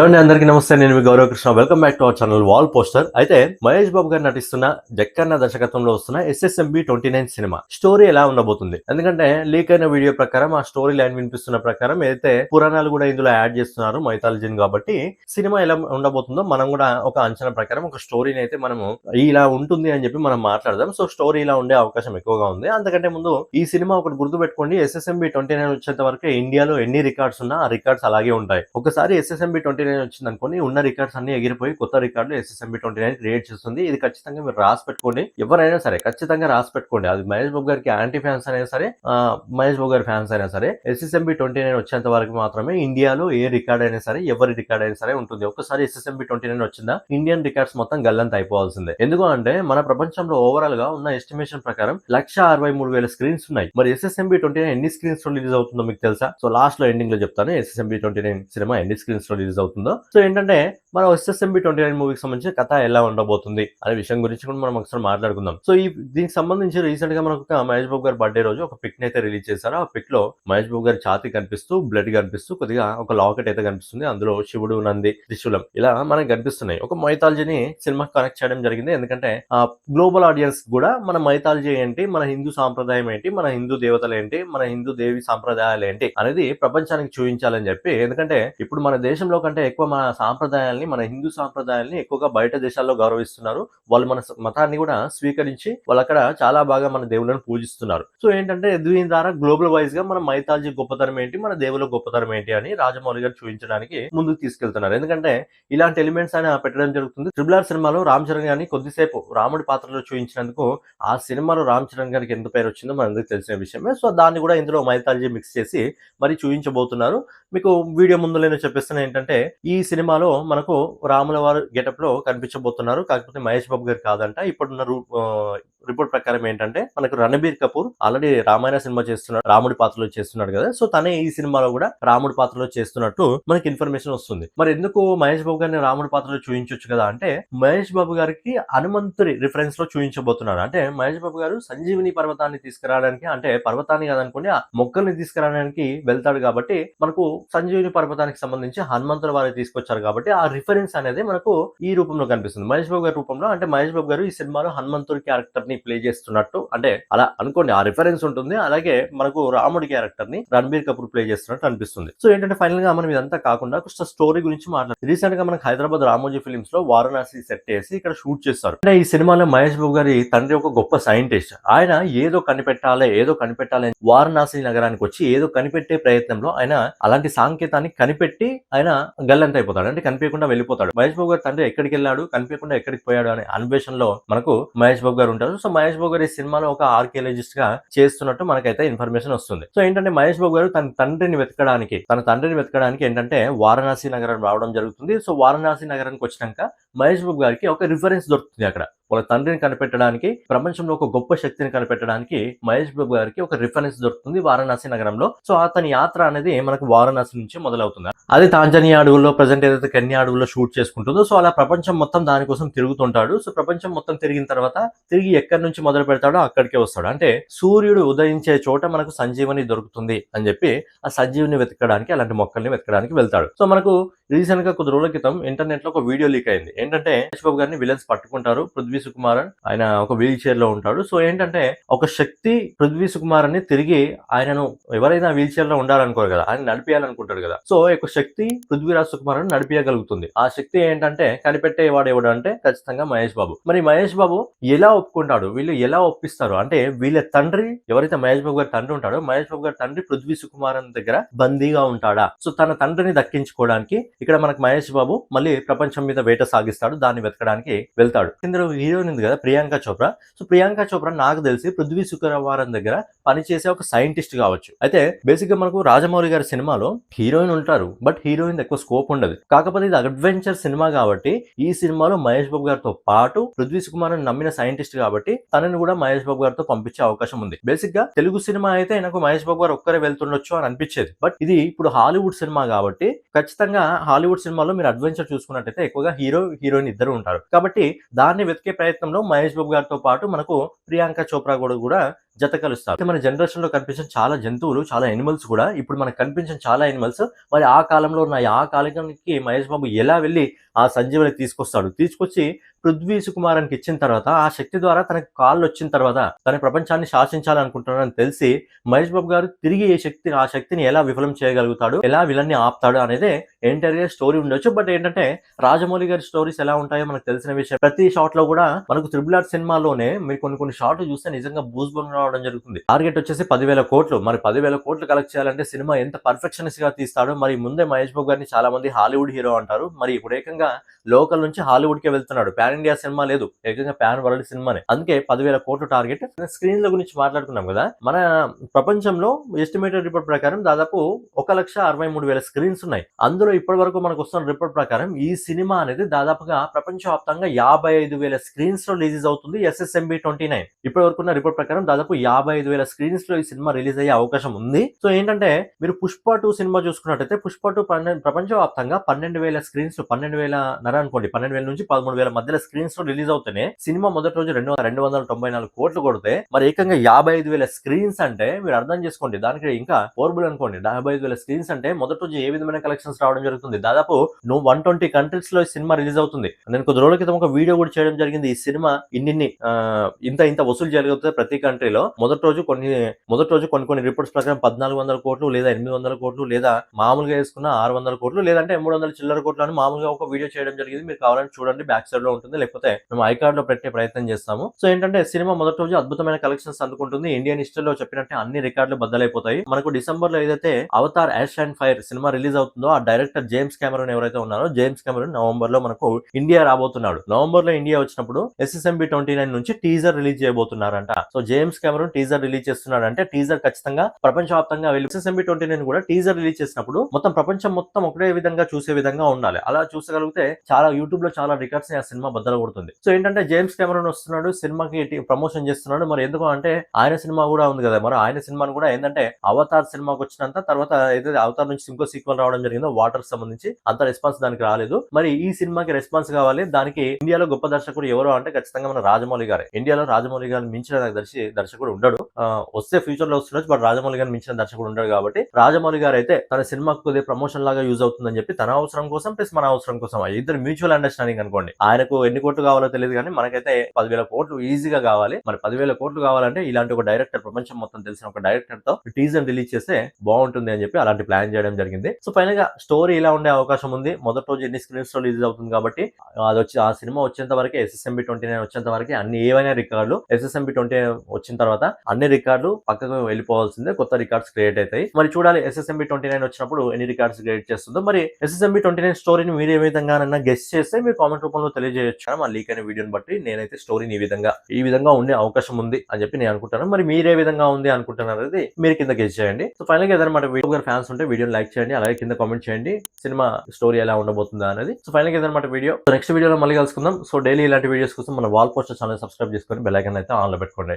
అందరికీ నమస్తే. నేను మీ గౌరవ Krishna. Welcome back to our channel wall poster. అయితే మహేష్ బాబు గారు నటిస్తున్న జక్కన్న దర్శకత్వంలో వస్తున్న SSMB 29 సినిమా స్టోరీ ఎలా ఉండబోతుంది? ఎందుకంటే లీక్ అయిన వీడియో ప్రకారం ఆ స్టోరీ లైన్ వినిపిస్తున్న ప్రకారం అయితే పురాణాలు కూడా ఇందులో యాడ్ చేస్తున్నారు మైథాలజీని. కాబట్టి సినిమా ఎలా ఉండబోతుందో మనం కూడా ఒక అంచనా ప్రకారం ఒక స్టోరీని అయితే మనము ఇలా ఉంటుంది అని చెప్పి మనం మాట్లాడదాం. సో స్టోరీ ఇలా ఉండే అవకాశం ఎక్కువగా ఉంది. అంతకంటే ముందు ఈ సినిమా ఒకటి గుర్తుపెట్టుకోండి, SSMB 29 వచ్చేంత వరకు ఇండియాలో ఎన్ని రికార్డ్స్ ఉన్నా ఆ రికార్డ్స్ అలాగే ఉంటాయి. ఒకసారి SSMB 29 వచ్చింది అనుకోని ఉన్న రికార్డ్స్ అన్ని ఎగిరిపోయి కొత్త రికార్డులు SSMB 29 క్రియేట్ చేస్తుంది. ఇది ఖచ్చితంగా మీరు రాసి పెట్టుకోండి. ఎవరైనా సరే ఖచ్చితంగా రాసి పెట్టుకోండి. అది మహేష్ బాబు గారికి యాంటీ ఫ్యాన్స్ అయినా సరే, మహేష్ బాబు గారి ఫ్యాన్స్ అయినా సరే, SSMB 29 వచ్చేంత వరకు మాత్రమే ఇండియాలో ఏ రికార్డ్ అయినా సరే, ఎవరి రికార్డ్ అయినా సరే ఉంటుంది. ఒక్కసారి SSMB 29 వచ్చిందా ఇండియన్ రికార్డ్స్ మొత్తం గల్లంత అయిపోవాల్సిందే. ఎందుకు అంటే మన ప్రపంచంలో ఓవరాల్ గా ఉన్న ఎస్టిమేషన్ ప్రకారం 1,63,000 స్క్రీన్స్ ఉన్నాయి. మరి SSMB 29 ఎన్ని స్క్రీన్స్ లో రిలీజ్ అవుతుందో మీకు తెలుసా? సో లాస్ట్ లో ఎండింగ్ లో చెప్తాను SSMB 29 సినిమా ఎన్ని స్క్రీన్స్ లో రిలీజ్ అవుతుందో. సో ఏంటంటే మన SSMB 29 మూవీకి సంబంధించిన కథ ఎలా ఉండబోతుంది అనే విషయం గురించి కూడా మనం ఒకసారి మాట్లాడుకుందాం. సో దీనికి సంబంధించి రీసెంట్ గా మనకు మహేష్ బాబు గారి బర్త్డే రోజు ఒక పిక్ అయితే రిలీజ్ చేశారు. ఆ పిక్ లో మహేష్ బాబు గారి ఛాతీ కనిపిస్తూ, బ్లడ్ కనిపిస్తూ, కొద్దిగా ఒక లాకెట్ అయితే కనిపిస్తుంది. అందులో శివుడు, నంది, త్రిశూలం ఇలా మనకు కనిపిస్తున్నాయి. ఒక మైథాలజీని సినిమా కనెక్ట్ చేయడం జరిగింది. ఎందుకంటే ఆ గ్లోబల్ ఆడియన్స్ కూడా మన మైథాలజీ ఏంటి, మన హిందూ సాంప్రదాయం ఏంటి, మన హిందూ దేవతలు ఏంటి, మన హిందూ దేవి సాంప్రదాయాలు ఏంటి అనేది ప్రపంచానికి చూపించాలని చెప్పి. ఎందుకంటే ఇప్పుడు మన దేశంలో కంటే ఎక్కువ మన సాంప్రదాయాల్ని, మన హిందూ సాంప్రదాయాల్ని ఎక్కువగా బయట దేశాల్లో గౌరవిస్తున్నారు. వాళ్ళు మన మతాన్ని కూడా స్వీకరించి వాళ్ళు అక్కడ చాలా బాగా మన దేవుళ్ళని పూజిస్తున్నారు. సో ఏంటంటే దీని ద్వారా గ్లోబల్ వైజ్ గా మన మైథాలజీ గొప్పతనం ఏంటి, మన దేవుల గొప్పతనం ఏంటి అని రాజమౌళి గారు చూపించడానికి ముందుకు తీసుకెళ్తున్నారు. ఎందుకంటే ఇలాంటి ఎలిమెంట్స్ ఆయన పెట్టడం జరుగుతుంది. RRR సినిమాలో రామ్ చరణ్ గారిని కొద్దిసేపు రాముడి పాత్రలో చూపించినందుకు ఆ సినిమాలో రామ్ చరణ్ గారికి ఎంత పేరు వచ్చిందో మనందరికి తెలిసిన విషయమే. సో దాన్ని కూడా ఇందులో మైథాలజీ మిక్స్ చేసి మరి చూపించబోతున్నారు. మీకు వీడియో ముందు నేను చెప్పిస్తున్నా ఏంటంటే ఈ సినిమాలో మనకు రాముల వారు గెటప్ లో కనిపించబోతున్నారు. కాకపోతే మహేష్ బాబు గారు కాదంట. ఇప్పుడున్న రిపోర్ట్ ప్రకారం ఏంటంటే మనకు రణబీర్ కపూర్ ఆల్రెడీ రామాయణ సినిమా చేస్తున్నాడు, రాముడి పాత్రలో చేస్తున్నాడు కదా. సో తనే ఈ సినిమాలో కూడా రాముడి పాత్రలో చేస్తున్నట్టు మనకి ఇన్ఫర్మేషన్ వస్తుంది. మరి ఎందుకు మహేష్ బాబు గారిని రాముడి పాత్రలో చూపించొచ్చు కదా అంటే, మహేష్ బాబు గారికి హనుమంతుడి రిఫరెన్స్ లో చూపించబోతున్నాడు. అంటే మహేష్ బాబు గారు సంజీవిని పర్వతాన్ని తీసుకురావడానికి, అంటే పర్వతాన్ని కాదనుకోండి ఆ మొక్కల్ని తీసుకురావడానికి వెళ్తాడు. కాబట్టి మనకు సంజీవిని పర్వతానికి సంబంధించి హనుమంతుల వారిని తీసుకొచ్చారు. కాబట్టి ఆ రిఫరెన్స్ అనేది మనకు ఈ రూపంలో కనిపిస్తుంది, మహేష్ బాబు గారి రూపంలో. అంటే మహేష్ బాబు గారు ఈ సినిమాలో హనుమంతుడి క్యారెక్టర్ ని ప్లే చేస్తున్నట్టు, అంటే అలా అనుకోండి, ఆ రిఫరెన్స్ ఉంటుంది. అలాగే మనకు రాముడి క్యారెక్టర్ ని రణబీర్ కపూర్ ప్లే చేస్తున్నట్టు అనిపిస్తుంది. సో ఏంటంటే ఫైనల్ గా మనం ఇదంతా కాకుండా కొంచెం స్టోరీ గురించి మాట్లాడాలి. రీసెంట్ గా మనకు హైదరాబాద్ రామోజీ ఫిలిమ్స్ లో వారణాసి సెట్ చేసి ఇక్కడ షూట్ చేస్తారు. అంటే ఈ సినిమాలో మహేష్ బాబు గారి తండ్రి ఒక గొప్ప సైంటిస్ట్. ఆయన ఏదో కనిపెట్టాలి వారణాసి నగరానికి వచ్చి ఏదో కనిపెట్టే ప్రయత్నంలో ఆయన అలాంటి సాంకేతాన్ని కనిపెట్టి ఆయన గల్లంత అయిపోతాడు. అంటే కనిపించకుండా వెళ్ళిపోతాడు. మహేష్ బాబు గారి తండ్రి ఎక్కడికి వెళ్ళాడు, కనిపించకుండా ఎక్కడికి పోయాడు అనే అన్వేషణలో మనకు మహేష్ బాబు గారు ఉంటారు. సో మహేష్ బాబు గారు ఈ సినిమాలో ఒక ఆర్కియాలజిస్ట్ గా చేస్తున్నట్టు మనకైతే ఇన్ఫర్మేషన్ వస్తుంది. సో ఏంటంటే మహేష్ బాబు గారు తన తండ్రిని వెతకడానికి ఏంటంటే వారణాసి నగరం రావడం జరుగుతుంది. సో వారణాసి నగరానికి వచ్చినాక మహేష్ బాబు గారికి ఒక రిఫరెన్స్ దొరుకుతుంది. అక్కడ వాళ్ళ తండ్రిని కనిపెట్టడానికి, ప్రపంచంలో ఒక గొప్ప శక్తిని కనిపెట్టడానికి మహేష్ బాబు గారికి ఒక రిఫరెన్స్ దొరుకుతుంది వారణాసి నగరంలో. సో అతని యాత్ర అనేది మనకు వారణాసి నుంచి మొదలవుతుంది. అది తాంజానియా అడవుల్లో, ప్రజెంట్ ఏదైతే కెన్యా అడవుల్లో షూట్ చేసుకుంటుందో, సో అలా ప్రపంచం మొత్తం దానికోసం తిరుగుతుంటాడు. సో ప్రపంచం మొత్తం తిరిగిన తర్వాత తిరిగి ఎక్కడి నుంచి మొదలు పెడతాడో అక్కడికే వస్తాడు. అంటే సూర్యుడు ఉదయించే చోట మనకు సంజీవని దొరుకుతుంది అని చెప్పి ఆ సంజీవని వెతకడానికి, అలాంటి మొక్కల్ని వెతకడానికి వెళ్తాడు. సో మనకు రీసెంట్ గా కొద్ది రోజుల క్రితం ఇంటర్నెట్ లో ఒక వీడియో లీక్ అయింది. ఏంటంటే మహేష్ బాబు గారిని విలన్స్ పట్టుకుంటారు. పృథ్వీ సుకుమారన్ ఆయన ఒక వీల్ చైర్ లో ఉంటాడు. సో ఏంటంటే ఒక శక్తి పృథ్వీ సుకుమారన్ ని తిరిగి ఆయనను, ఎవరైనా వీల్ చైర్ లో ఉండాలనుకోరు కదా, ఆయన నడిపేయాలనుకుంటాడు కదా. సో ఒక శక్తి పృథ్వీరాజ్ సుకుమారన్ నడిపేయగలుగుతుంది. ఆ శక్తి ఏంటంటే కనిపెట్టేవాడు ఎవడు అంటే ఖచ్చితంగా మహేష్ బాబు. మరి మహేష్ బాబు ఎలా ఒప్పుకుంటాడు, వీళ్ళు ఎలా ఒప్పిస్తారు అంటే, వీళ్ళ తండ్రి ఎవరైతే మహేష్ బాబు గారి తండ్రి ఉంటాడో, మహేష్ బాబు గారి తండ్రి పృథ్వీ సుకుమారన్ దగ్గర బందీగా ఉంటాడా. సో తన తండ్రిని దక్కించుకోవడానికి ఇక్కడ మనకు మహేష్ బాబు మళ్ళీ ప్రపంచం మీద వేట సాగిస్తాడు, దాన్ని వెతకడానికి వెళ్తాడు. ఇందులో హీరోయిన్ ఉంది కదా ప్రియాంక చోప్రా. సో ప్రియాంక చోప్రా నాకు తెలిసి పృథ్వీ సుకుమారన్ దగ్గర పనిచేసే ఒక సైంటిస్ట్ కావచ్చు. అయితే బేసిక్ గా మనకు రాజమౌళి గారి సినిమాలో హీరోయిన్ ఉంటారు, బట్ హీరోయిన్ ఎక్కువ స్కోప్ ఉండదు. కాకపోతే ఇది అడ్వెంచర్ సినిమా కాబట్టి ఈ సినిమాలో మహేష్ బాబు గారితో పాటు పృథ్వీ సుకుమారన్ నమ్మిన సైంటిస్ట్ కాబట్టి తనని కూడా మహేష్ బాబు గారితో పంపించే అవకాశం ఉంది. బేసిక్ గా తెలుగు సినిమా అయితే నాకు మహేష్ బాబు గారు ఒక్కరే వెళ్తుండొచ్చు అని అనిపించేది. బట్ ఇది ఇప్పుడు హాలీవుడ్ సినిమా కాబట్టి ఖచ్చితంగా హాలీవుడ్ సినిమాలో మీరు అడ్వెంచర్ చూసుకున్నట్టయితే ఎక్కువగా హీరోయిన్ ఇద్దరు ఉంటారు. కాబట్టి దాన్ని వెతికే ప్రయత్నంలో మహేష్ బాబు గారితో పాటు మనకు ప్రియాంక చోప్రా కూడా జత కలుస్తారు. మన జనరేషన్ లో కనిపించిన చాలా జంతువులు, చాలా ఎనిమల్స్ కూడా ఇప్పుడు మనకు కనిపించిన చాలా ఎనిమల్స్ మరి ఆ కాలంలో ఉన్న ఆ కాలానికి మహేష్ బాబు ఎలా వెళ్ళి ఆ సంజీవని తీసుకొచ్చి పృథ్వీ సుకుమారానికి ఇచ్చిన తర్వాత ఆ శక్తి ద్వారా తనకి కాళ్ళు వచ్చిన తర్వాత తన ప్రపంచాన్ని శాసించాలనుకుంటున్నాడని తెలిసి మహేష్ బాబు గారు తిరిగి ఆ శక్తిని ఎలా విఫలం చేయగలుగుతాడు, ఎలా విలన్ని ఆపుతాడు అనేది ఎంటైర్ గా స్టోరీ ఉండొచ్చు. బట్ ఏంటంటే రాజమౌళి గారి స్టోరీస్ ఎలా ఉంటాయో మనకు తెలిసిన విషయం. ప్రతి షాట్ లో కూడా మనకు త్రిబుల్ ఆర్ సినిమాలోనే మీరు కొన్ని షాట్లు చూస్తే నిజంగా బూస్ బంగ్ రావడం జరుగుతుంది. టార్గెట్ వచ్చేసి 10,000 కోట్లు. మరి 10,000 కోట్లు కలెక్ట్ చేయాలంటే సినిమా ఎంత పర్ఫెక్షనిస్ట్ గా తీస్తాడు. మరి ముందే మహేష్ బాబు గారిని చాలా మంది హాలీవుడ్ హీరో అంటారు. మరి ఇప్పుడు ఏకంగా లోకల్ నుంచి హాలీవుడ్ కే వెళ్తున్నాడు. పాన్ ఇండియా సినిమా లేదు, ఏకంగా పాన్ వరల్డ్ సినిమానే. అందుకే 10,000 కోట్లు టార్గెట్. స్క్రీన్ల గురించి మాట్లాడుకున్నాం కదా, మన ప్రపంచంలో ఎస్టిమేటెడ్ రిపోర్ట్ ప్రకారం దాదాపు 1,63,000 స్క్రీన్స్ ఉన్నాయి. అందులో ఇప్పటి వరకు మనకు వస్తున్న రిపోర్ట్ ప్రకారం ఈ సినిమా అనేది దాదాపుగా ప్రపంచవ్యాప్తంగా 55,000 స్క్రీన్స్ లో రిలీజ్ అవుతుంది. SSMB 29 ఇప్పటి వరకు ఉన్న రిపోర్ట్ ప్రకారం దాదాపు 55,000 స్క్రీన్స్ లో ఈ సినిమా రిలీజ్ అయ్యే అవకాశం ఉంది. సో ఏంటంటే మీరు పుష్ప 2 సినిమా చూసుకున్నట్టయితే పుష్ప 2 ప్రపంచవ్యాప్తంగా 12,000 స్క్రీన్స్, 12,000 అనుకోండి, 12,000 నుంచి 13,000 మధ్యలో స్క్రీన్స్ లో రిలీజ్ అవుతేనే సినిమా మొదటి రోజు 294 కోట్లు కొడితే మరి ఏకంగా 55,000 స్క్రీన్స్ అంటే మీరు అర్థం చేసుకోండి. దానికి ఇంకా పోర్బుల్ అనుకోండి. 55,000 స్క్రీన్స్ అంటే మొదటి రోజు ఏ విధమైన కలెక్షన్స్ రావడం జరుగుతుంది. దాదాపు 120 కంట్రీస్ లో ఈ సినిమా రిలీజ్ అవుతుంది. నేను కొద్ది రోజుల క్రితం ఒక వీడియో కూడా చేయడం జరిగింది. ఈ సినిమా ఇంత వసూలు జరుగుతుంది ప్రతి కంట్రీలో. మొదటి రోజు కొన్ని రిపోర్ట్స్ ప్రకారం 1,400 కోట్లు లేదా 800 కోట్లు లేదా మామూలుగా వేసుకున్న 600 కోట్లు లేదంటే 300 చిల్లర కోట్లు అని మామూలుగా ఒక వీడియో చేయడం జరిగింది. మీరు కావాలని చూడండి, బ్యాక్ సైడ్ లో ఉంటుంది, లేకపోతే మేము ఐకార్డ్ లో పెట్టే ప్రయత్నం చేస్తాము. సో ఏంటంటే సినిమా మొదటి రోజు అద్భుతమైన కలెక్షన్స్ అందుకుంటుంది. ఇండియన్ హిస్టరీలో చెప్పినట్టే అన్ని రికార్డులు బద్దలైపోతాయి. మనకు డిసెంబర్ లో ఏదైతే Avatar ash and fire cinema release అవుతుందో ఆ డైరెక్టర్ జేమ్స్ కెమెరూన్ ఎవరైతే ఉన్నారో, జేమ్స్ కెమెరూన్ నవంబర్ లో మనకు ఇండియా రాబోతున్నాడు. నవంబర్ లో ఇండియా వచ్చినప్పుడు SSMB 29 నుంచి టీజర్ రిలీజ్ చేయబోతున్నారంట. So James Cameron teaser release చేస్తున్నాడు అంటే టీజర్ ఖచ్చితంగా ప్రపంచవ్యాప్తంగా వెళ్ళి SSMB 29 కూడా టీజర్ రిలీజ్ చేసినప్పుడు మొత్తం ప్రపంచం మొత్తం ఒకటే విధంగా చూసే విధంగా ఉండాలి. అలా చూసగలిగితే చాలా యూట్యూబ్ లో చాలా రికార్డ్స్ ఆ సినిమా బద్దలు కొడుతుంది. సో ఏంటంటే జేమ్స్ కెమెరూన్ వస్తున్నాడు, సినిమాకి ప్రమోషన్ చేస్తున్నాడు. మరి ఎందుకు అంటే ఆయన సినిమా కూడా ఉంది కదా, మరి ఆయన సినిమాను కూడా ఏంటంటే అవతార్ సినిమాకి వచ్చినంత తర్వాత ఏదైతే అవతార్ నుంచి ఇంకో సీక్వెల్ రావడం జరిగిందో వాటర్ సంబంధించి అంత రెస్పాన్స్ దానికి రాలేదు. మరి ఈ సినిమాకి రెస్పాన్స్ కావాలి. దానికి ఇండియాలో గొప్ప దర్శకుడు ఎవరు అంటే ఖచ్చితంగా మన రాజమౌళి గారే. ఇండియాలో రాజమౌళి గారిని మించిన దర్శకుడు ఉండడు. వస్తే ఫ్యూచర్ లో వస్తుండొచ్చు, బట్ రాజమౌళి గారిని మించిన దర్శకుడు ఉండడు. కాబట్టి రాజమౌళి గారు అయితే తన సినిమాకు కొద్దిగా ప్రమోషన్ లాగా యూజ్ అవుతుందని చెప్పి తన అవసరం కోసం ప్లస్ మన అవసరం కోసం ఇద్దరు మ్యూచువల్ అండర్స్టాండింగ్ అనుకోండి. ఆయనకు ఎన్ని కోట్లు కావాలో తెలియదు కానీ మనకైతే 10,000 కోట్లు ఈజీగా కావాలి. మరి 10,000 కోట్లు కావాలంటే ఇలాంటి ఒక డైరెక్టర్, ప్రపంచం మొత్తం తెలిసిన ఒక డైరెక్టర్ తో టీజర్ రిలీజ్ చేస్తే బాగుంటుంది అని చెప్పి అలాంటి ప్లాన్ చేయడం జరిగింది. సో ఫైనల్ గా స్టోరీ ఇలా ఉండే అవకాశం ఉంది. మొదటి రోజు ఎన్ని స్క్రీన్స్ లో రిలీజ్ అవుతుంది కాబట్టి అది వచ్చి ఆ సినిమా వచ్చేంత వరకు SSMB 29 వచ్చేంత వరకు అన్ని ఏవైనా రికార్డులు SSMB 29 వచ్చిన తర్వాత అన్ని రికార్డులు పక్కకు వెళ్ళిపోవాల్సిందే, కొత్త రికార్డ్స్ క్రియేట్ అవుతాయి. మరి చూడాలి SSMB 29 వచ్చినప్పుడు ఎన్ని రికార్డ్స్ క్రియేట్ చేస్తుందో. మరి SSMB 29 స్టోరీని మీరు ఏ విధంగా గెస్ట్ చేస్తే మీరు కామెంట్ రూపంలో తెలియజేయచ్చు. మా లీక్ అయిన వీడియోని బట్టి నేనైతే స్టోరీని ఈ విధంగా ఉండే అవకాశం ఉంది అని చెప్పి నేను అనుకుంటాను. మరి మీరే విధంగా ఉంది అనుకుంటున్నారు అనేది మీరు కింద గెస్ చేయండి. సో ఫైనల్ గా ఏదన్నమాట వీడియో ఫ్యాన్స్ ఉంటే వీడియోని లైక్ చేయండి, అలాగే కింద కామెంట్ చేయండి సినిమా స్టోరీ ఎలా ఉండబోతుందా అనేది. సో ఫైనల్ గా ఏదన్నమాట వీడియో నెక్స్ట్ వీడియోలో మళ్ళీ కలుసుకుందాం. సో డైలీ ఇలాంటి వీడియోస్ కోసం మన వాల్ పోస్టర్ ఛానల్ సబ్స్క్రైబ్ చేసుకొని బెల్ ఐకాన్ అయితే ఆన్ లో పెట్టుకోండి.